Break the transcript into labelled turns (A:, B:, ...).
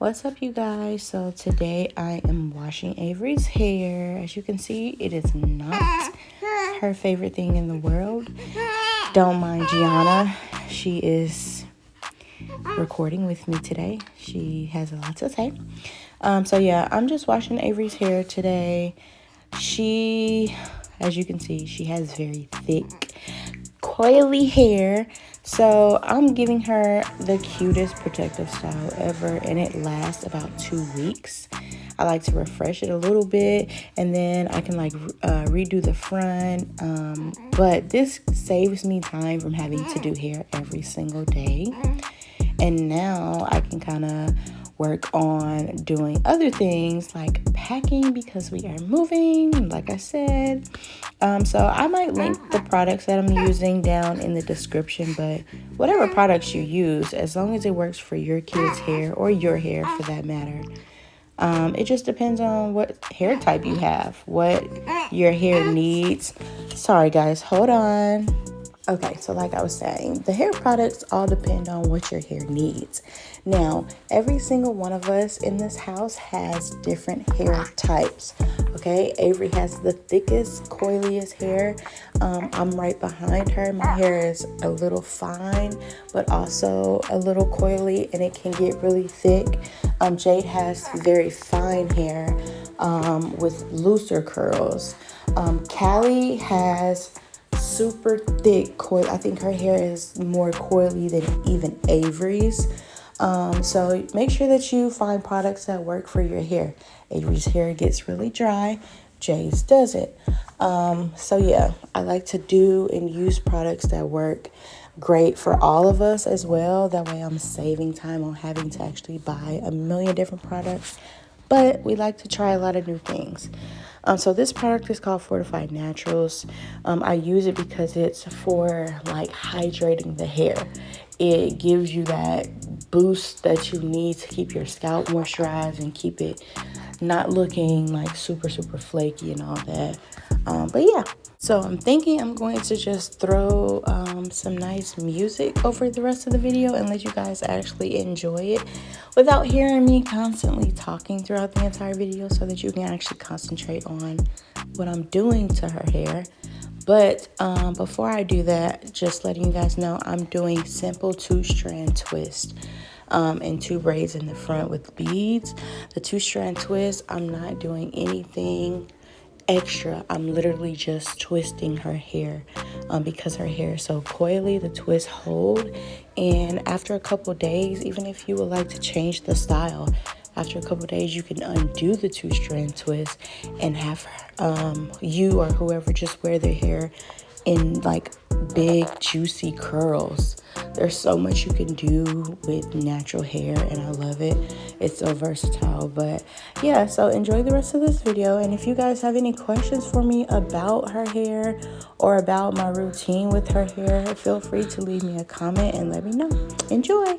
A: What's up, you guys? So today I am washing Avery's hair. As you can see, it is not her favorite thing in the world. Don't mind Gianna. She is recording with me today. She has a lot to say. So yeah, I'm just washing Avery's hair today. She, as you can see, she has very thick, coily hair. So I'm giving her the cutest protective style ever, and it lasts about 2 weeks. I like to refresh it a little bit, and then I can redo the front. But this saves me time from having to do hair every single day. And now I can kind of work on doing other things like packing because we are moving, like I said. So I might link the products that I'm using down in the description, but whatever products you use, as long as it works for your kids' hair or your hair for that matter, it just depends on what hair type you have, what your hair needs. Sorry guys, hold on. Okay, so like I was saying, the hair products all depend on what your hair needs. Now, every single one of us in this house has different hair types. Okay, Avery has the thickest, coiliest hair. I'm right behind her. My hair is a little fine, but also a little coily, and it can get really thick. Jade has very fine hair with looser curls. Callie has super thick coil. I think her hair is more coily than even Avery's. So make sure that you find products that work for your hair. Avery's hair gets really dry, Jade's doesn't. So yeah, I like to do and use products that work great for all of us as well. That way I'm saving time on having to actually buy a million different products. But we like to try a lot of new things. So this product is called Fortified Naturals. I use it because it's for like hydrating the hair. It gives you that boost that you need to keep your scalp moisturized and keep it not looking like super flaky and all that. But yeah, so I'm thinking I'm going to just throw some nice music over the rest of the video and let you guys actually enjoy it without hearing me constantly talking throughout the entire video, so that you can actually concentrate on what I'm doing to her hair. But before I do that, just letting you guys know, I'm doing simple 2-strand twist and 2 braids in the front with beads. The 2-strand twist, I'm not doing anything extra. I'm literally just twisting her hair because her hair is so coily. The twists hold, and after a couple days, even if you would like to change the style, after a couple days you can undo the 2-strand twist and have you or whoever just wear their hair in like big juicy curls. There's so much you can do with natural hair, and I love it. It's so versatile. But yeah, so enjoy the rest of this video, and if you guys have any questions for me about her hair or about my routine with her hair, feel free to leave me a comment and let me know. Enjoy.